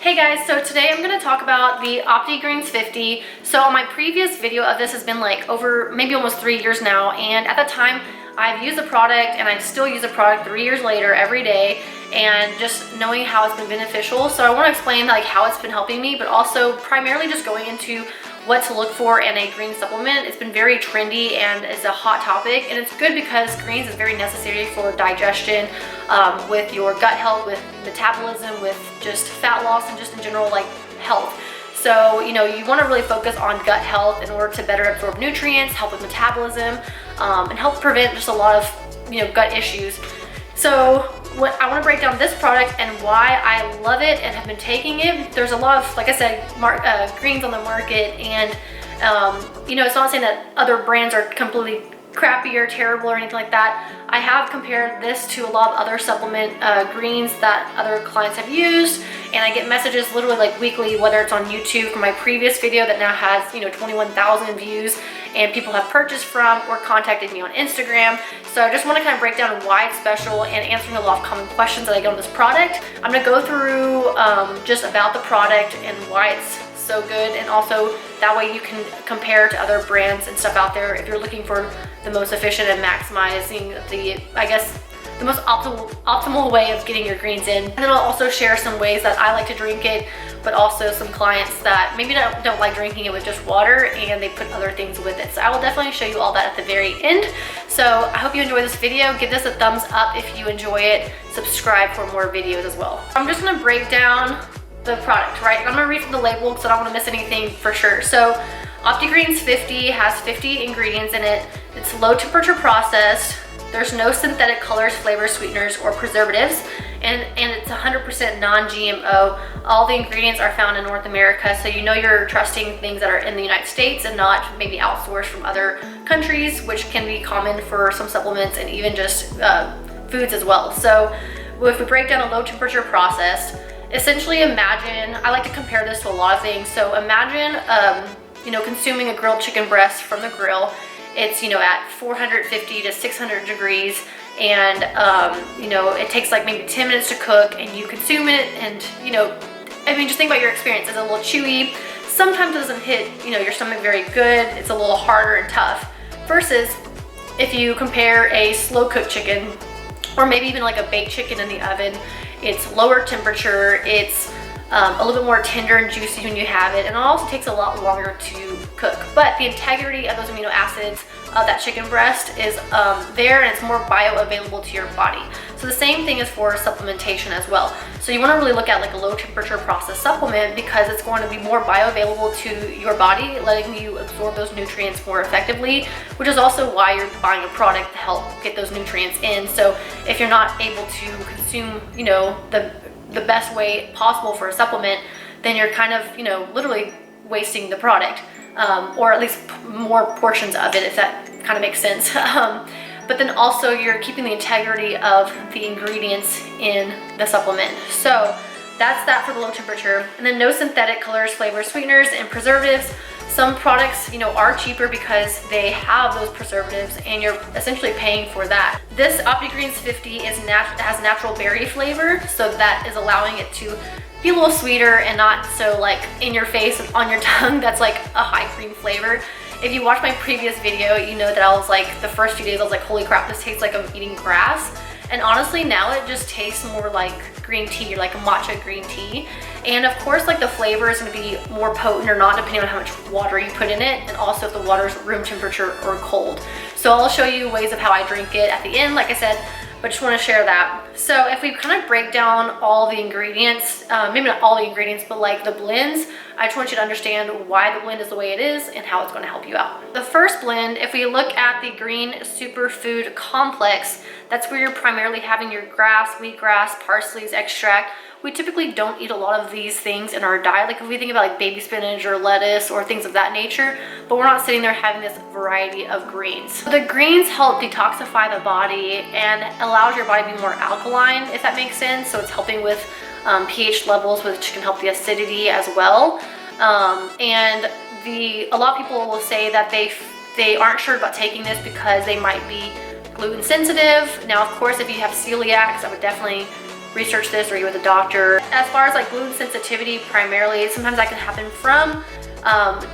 Hey guys, so today I'm going to talk about the Opti-Greens50. So on my previous video of this has been like over maybe almost 3 years now, and at that time I've used the product and I still use the product 3 years later every day, and just knowing how it's been beneficial. So I want to explain like how it's been helping me, but also primarily just going into what to look for in a green supplement. It's been very trendy and is a hot topic, and it's good because greens is very necessary for digestion, with your gut health, with metabolism, with just fat loss, and just in general like health. So you want to really focus on gut health in order to better absorb nutrients, help with metabolism, and help prevent just a lot of gut issues. So what I want to break down this product and why I love it and have been taking it. There's a lot of, like I said, greens on the market, and it's not saying that other brands are completely crappy or terrible or anything like that. I have compared this to a lot of other supplement greens that other clients have used, and I get messages literally like weekly, whether it's on YouTube from my previous video that now has 21,000 views, and people have purchased from or contacted me on Instagram. So I just want to kind of break down why it's special and answering a lot of common questions that I get on this product. I'm going to go through just about the product and why it's so good, and also that way you can compare to other brands and stuff out there if you're looking for the most efficient and maximizing the most optimal way of getting your greens in. And then I'll also share some ways that I like to drink it, but also some clients that maybe don't like drinking it with just water and they put other things with it. So I will definitely show you all that at the very end. So I hope you enjoy this video. Give this a thumbs up if you enjoy it. Subscribe for more videos as well. I'm just gonna break down the product, right? I'm gonna read from the label because I don't want to miss anything for sure. So Opti-Greens50 has 50 ingredients in it. It's low temperature processed. There's no synthetic colors, flavors, sweeteners, or preservatives, and it's 100% non-GMO. All the ingredients are found in North America, so you're trusting things that are in the United States and not maybe outsourced from other countries, which can be common for some supplements and even just foods as well. So if we break down a low temperature processed, essentially imagine, I like to compare this to a lot of things. So imagine, consuming a grilled chicken breast from the grill. It's, at 450 to 600 degrees, and, it takes like maybe 10 minutes to cook, and you consume it, and, just think about your experience. It's a little chewy. Sometimes it doesn't hit, your stomach very good. It's a little harder and tough. Versus if you compare a slow cooked chicken, or maybe even like a baked chicken in the oven, it's lower temperature, it's a little bit more tender and juicy when you have it, and it also takes a lot longer to cook. But the integrity of those amino acids of that chicken breast is there, and it's more bioavailable to your body. So the same thing is for supplementation as well. So you want to really look at like a low temperature processed supplement because it's going to be more bioavailable to your body, letting you absorb those nutrients more effectively, which is also why you're buying a product to help get those nutrients in. So if you're not able to consume, the best way possible for a supplement, then you're kind of, literally wasting the product, or at least more portions of it, if that kind of makes sense. But then also you're keeping the integrity of the ingredients in the supplement. So that's that for the low temperature. And then no synthetic colors, flavors, sweeteners, and preservatives. Some products, are cheaper because they have those preservatives, and you're essentially paying for that. This Opti-Greens50 has natural berry flavor, so that is allowing it to be a little sweeter and not so like in your face and on your tongue. That's like a high cream flavor. If you watched my previous video, you know that I was like, the first few days I was like, holy crap, this tastes like I'm eating grass. And honestly, now it just tastes more like green tea, or like a matcha green tea. And of course, like the flavor is going to be more potent or not, depending on how much water you put in it, and also if the water's room temperature or cold. So I'll show you ways of how I drink it at the end, like I said, but just want to share that. So if we kind of break down all the ingredients, maybe not all the ingredients, but like the blends, I just want you to understand why the blend is the way it is and how it's going to help you out. The first blend, if we look at the green superfood complex, that's where you're primarily having your grass, wheatgrass, parsley's extract. We typically don't eat a lot of these things in our diet, like if we think about like baby spinach or lettuce or things of that nature, but we're not sitting there having this variety of greens. So the greens help detoxify the body and allows your body to be more alkaline, if that makes sense. So it's helping with pH levels, which can help the acidity as well. And a lot of people will say that they aren't sure about taking this because they might be gluten sensitive. Now, of course, if you have celiacs, I would definitely research this or get with a doctor. As far as like gluten sensitivity, primarily, sometimes that can happen from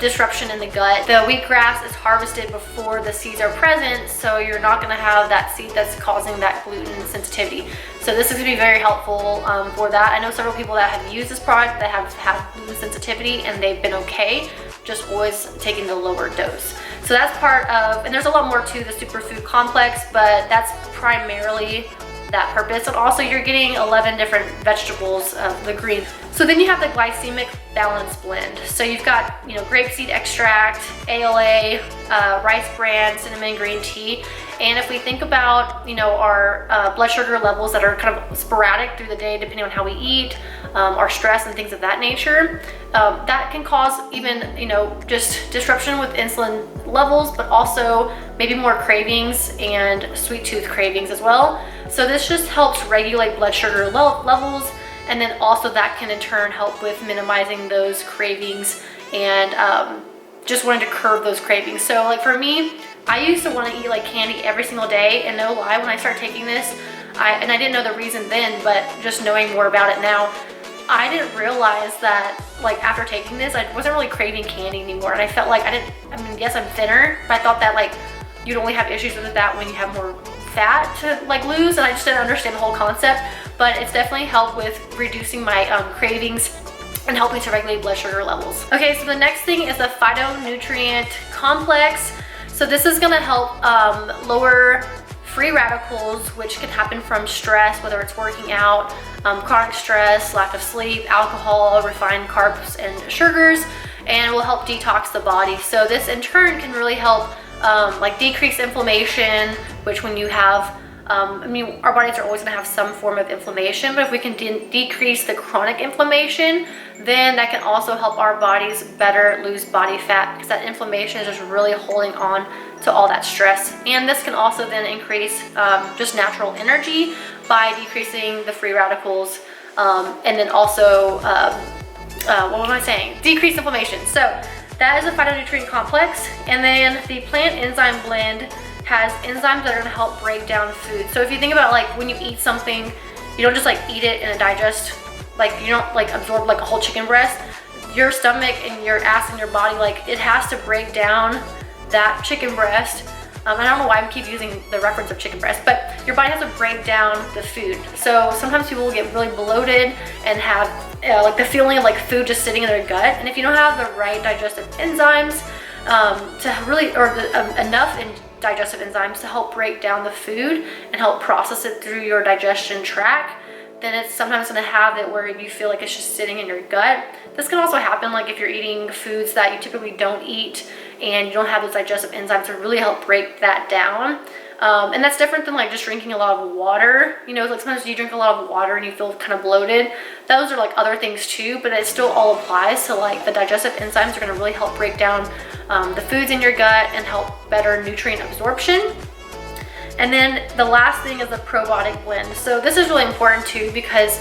disruption in the gut. The wheatgrass is harvested before the seeds are present, so you're not going to have that seed that's causing that gluten sensitivity. So this is going to be very helpful for that. I know several people that have used this product that have had gluten sensitivity and they've been okay, just always taking the lower dose. So that's part of, and there's a lot more to the Superfood complex, but that's primarily that purpose. And also you're getting 11 different vegetables of the green. So then you have the glycemic balance blend. So you've got, you know, grapeseed extract, ALA, rice bran, cinnamon green tea. And if we think about, you know, our blood sugar levels that are kind of sporadic through the day, depending on how we eat, our stress and things of that nature, that can cause even, you know, just disruption with insulin levels, but also maybe more cravings and sweet tooth cravings as well. So this just helps regulate blood sugar levels, and then also that can in turn help with minimizing those cravings and just wanting to curb those cravings. So like for me, I used to want to eat like candy every single day, and no lie, when I started taking this, and I didn't know the reason then, but just knowing more about it now, I didn't realize that like after taking this, I wasn't really craving candy anymore. And I felt like I mean, yes, I'm thinner, but I thought that like you'd only have issues with that when you have more fat to like lose, and I just didn't understand the whole concept. But it's definitely helped with reducing my cravings and helping to regulate blood sugar levels. Okay, so the next thing is the Phytonutrient complex. So this is gonna help lower free radicals, which can happen from stress, whether it's working out, chronic stress, lack of sleep, alcohol, refined carbs and sugars, and will help detox the body. So this in turn can really help like decrease inflammation, which when you have, I mean, our bodies are always gonna have some form of inflammation, but if we can decrease the chronic inflammation, then that can also help our bodies better lose body fat, because that inflammation is just really holding on to all that stress. And this can also then increase just natural energy by decreasing the free radicals, and then also, what was I saying? Decrease inflammation. So that is a phytonutrient complex. And then the plant enzyme blend has enzymes that are gonna help break down food. So if you think about like when you eat something, you don't just like eat it and digest, like you don't like absorb like a whole chicken breast. Your stomach and your acid in your body, like it has to break down that chicken breast. I don't know why I keep using the reference of chicken breast, but your body has to break down the food. So sometimes people will get really bloated and have like the feeling of like food just sitting in their gut. And if you don't have the right digestive enzymes to really, or enough digestive enzymes to help break down the food and help process it through your digestion tract, then it's sometimes going to have it where you feel like it's just sitting in your gut. This can also happen like if you're eating foods that you typically don't eat and you don't have those digestive enzymes to really help break that down. And that's different than like just drinking a lot of water. You know, like sometimes you drink a lot of water and you feel kind of bloated. Those are like other things too, but it still all applies to like the digestive enzymes are going to really help break down the foods in your gut and help better nutrient absorption. And then the last thing is the probiotic blend. So this is really important too, because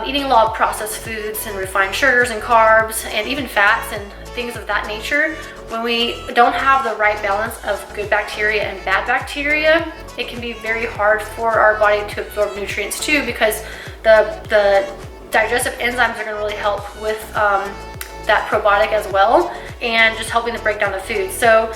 eating a lot of processed foods and refined sugars and carbs and even fats and things of that nature, when we don't have the right balance of good bacteria and bad bacteria, it can be very hard for our body to absorb nutrients too, because the digestive enzymes are going to really help with that probiotic as well, and just helping to break down the food. So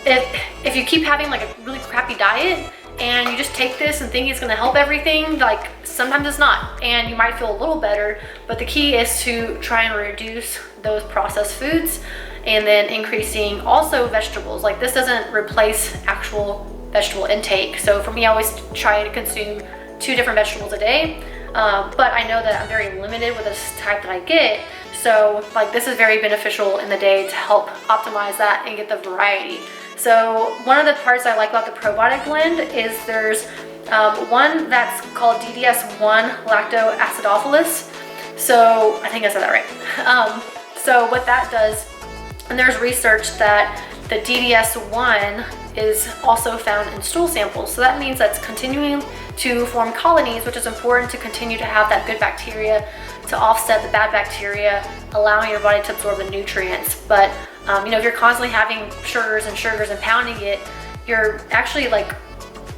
if you keep having like a really crappy diet and you just take this and think it's going to help everything, like sometimes it's not, and you might feel a little better, but the key is to try and reduce those processed foods, and then increasing also vegetables. Like this doesn't replace actual vegetable intake. So for me, I always try to consume 2 different vegetables a day, but I know that I'm very limited with this type that I get. So like this is very beneficial in the day to help optimize that and get the variety. So one of the parts I like about the probiotic blend is there's one that's called DDS1 lactoacidophilus. So I think I said that right. So what that does, and there's research that the DDS1 is also found in stool samples. So that means that's continuing to form colonies, which is important to continue to have that good bacteria to offset the bad bacteria, allowing your body to absorb the nutrients. But you know, if you're constantly having sugars and pounding it, you're actually like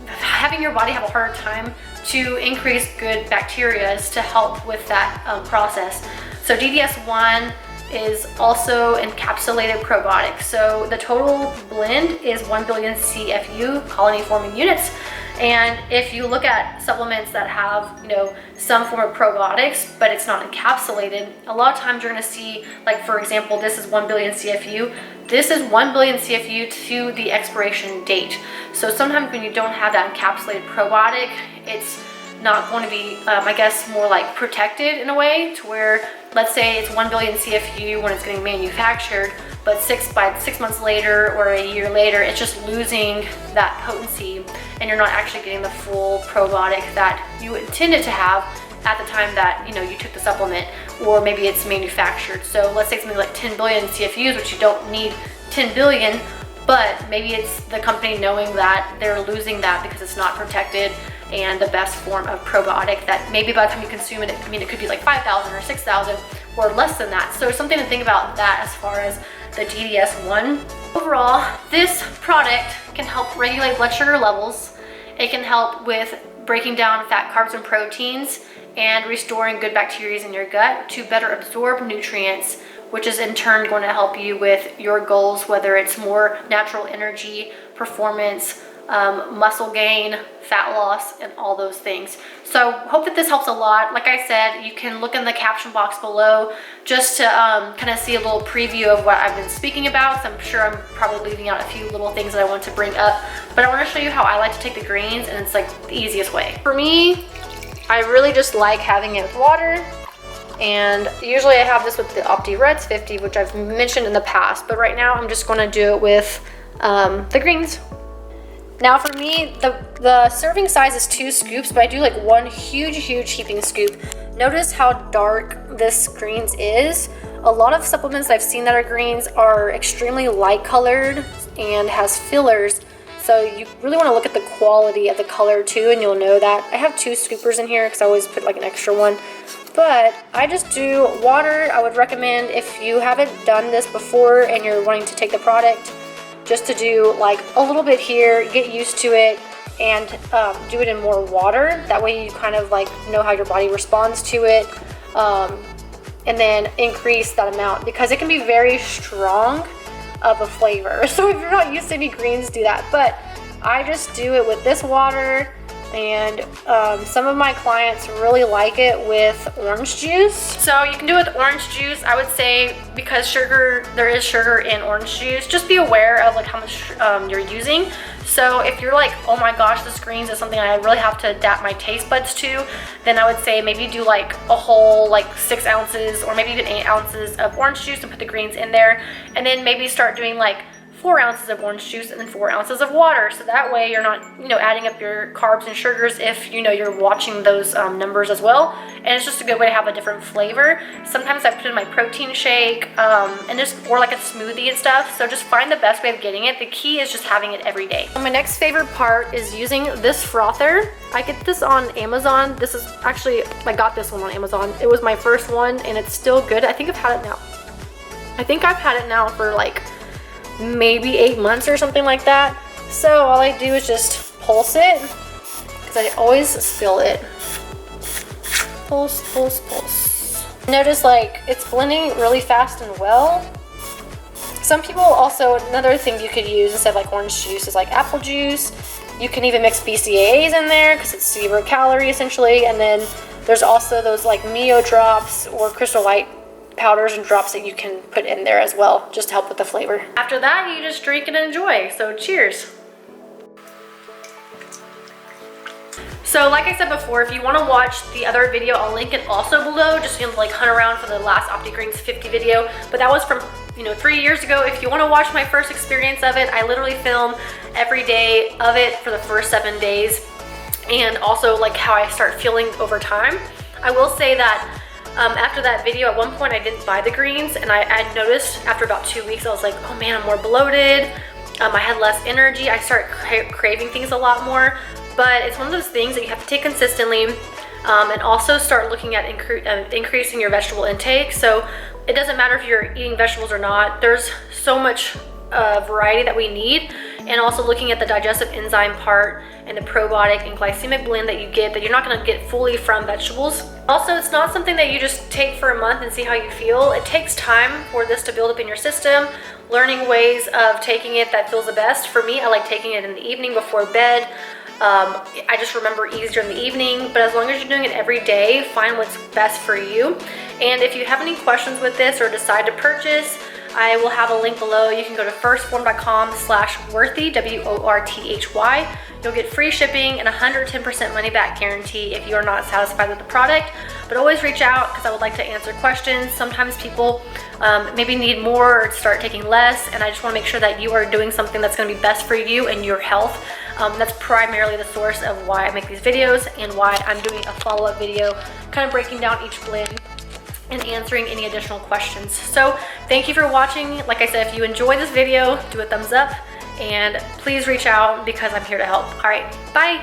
having your body have a harder time to increase good bacteria to help with that process. So DDS1 is also encapsulated probiotic. So the total blend is 1 billion CFU, colony forming units. And if you look at supplements that have, you know, some form of probiotics, but it's not encapsulated, a lot of times you're gonna see, like for example, this is 1 billion CFU. This is 1 billion CFU to the expiration date. So sometimes when you don't have that encapsulated probiotic, it's not going to be, I guess, more like protected in a way, to where, let's say it's 1 billion CFU when it's getting manufactured, but by 6 months later or a year later, it's just losing that potency, and you're not actually getting the full probiotic that you intended to have at the time that, you know, you took the supplement, or maybe it's manufactured. So let's say something like 10 billion CFUs, which you don't need 10 billion, but maybe it's the company knowing that they're losing that because it's not protected, and the best form of probiotic that maybe by the time you consume it, I mean, it could be like 5,000 or 6,000 or less than that. So something to think about that as far as the DDS1. Overall, this product can help regulate blood sugar levels. It can help with breaking down fat, carbs, and proteins, and restoring good bacteria in your gut to better absorb nutrients, which is in turn going to help you with your goals, whether it's more natural energy, performance, muscle gain, fat loss, and all those things. So hope that this helps a lot. Like I said, you can look in the caption box below just to kind of see a little preview of what I've been speaking about. So I'm sure I'm probably leaving out a few little things that I want to bring up, but I want to show you how I like to take the greens, and it's like the easiest way. For me, I really just like having it with water, and usually I have this with the Opti-Greens50, which I've mentioned in the past, but right now I'm just going to do it with the greens. Now for me, the serving size is 2 scoops, but I do like 1 huge heaping scoop. Notice how dark this greens is. A lot of supplements I've seen that are greens are extremely light colored and has fillers. So you really want to look at the quality of the color too, and you'll know that. I have 2 scoopers in here because I always put like an extra one. But I just do water. I would recommend, if you haven't done this before and you're wanting to take the product, just to do like a little bit here, get used to it, and do it in more water. That way you kind of like know how your body responds to it, and then increase that amount, because it can be very strong of a flavor. So if you're not used to any greens, do that. But I just do it with this water, and some of my clients really like it with orange juice. So you can do it with orange juice. I would say, because there is sugar in orange juice, just be aware of like how much you're using. So if you're like, oh my gosh, this greens is something I really have to adapt my taste buds to, then I would say maybe do like a whole like 6 ounces or maybe even 8 ounces of orange juice and put the greens in there, and then maybe start doing like 4 ounces of orange juice and then 4 ounces of water. So that way you're not, you know, adding up your carbs and sugars if, you know, you're watching those numbers as well. And it's just a good way to have a different flavor. Sometimes I put in my protein shake and just, or like a smoothie and stuff. So just find the best way of getting it. The key is just having it every day. My next favorite part is using this frother. I get this on Amazon. This is actually, I got this one on Amazon. It was my first one and it's still good. I think I've had it now. I think I've had it now for like maybe 8 months or something like that. So all I do is just pulse it, because I always spill it. Pulse, pulse, pulse. Notice like it's blending really fast and well. Some people also, another thing you could use instead of like orange juice is like apple juice. You can even mix BCAAs in there because it's 0 calorie essentially. And then there's also those like Mio drops or Crystal Light powders and drops that you can put in there as well, just to help with the flavor. After that, you just drink and enjoy. So cheers. So like I said before, if you want to watch the other video, I'll link it also below, just so you can like hunt around for the last Opti-Greens50 video. But that was from, you know, 3 years ago. If you want to watch my first experience of it, I literally film every day of it for the first 7 days, and also like how I start feeling over time. I will say that after that video, at one point I didn't buy the greens, and I noticed after about 2 weeks, I was like, oh man, I'm more bloated. I had less energy. I started craving things a lot more. But it's one of those things that you have to take consistently, and also start looking at increasing your vegetable intake. So it doesn't matter if you're eating vegetables or not. There's so much variety that we need, and also looking at the digestive enzyme part and the probiotic and glycemic blend that you get that you're not going to get fully from vegetables. Also, it's not something that you just take for a month and see how you feel. It takes time for this to build up in your system, learning ways of taking it that feels the best. For me, I like taking it in the evening before bed. I just remember easier in the evening, but as long as you're doing it every day, find what's best for you. And if you have any questions with this or decide to purchase, I will have a link below. You can go to firstphorm.com/worthy, WORTHY. You'll get free shipping and 110% money back guarantee if you are not satisfied with the product. But always reach out because I would like to answer questions. Sometimes people maybe need more or start taking less, and I just want to make sure that you are doing something that's going to be best for you and your health. That's primarily the source of why I make these videos and why I'm doing a follow-up video kind of breaking down each blend and answering any additional questions. So thank you for watching. Like I said, if you enjoyed this video, do a thumbs up and please reach out because I'm here to help. All right, bye.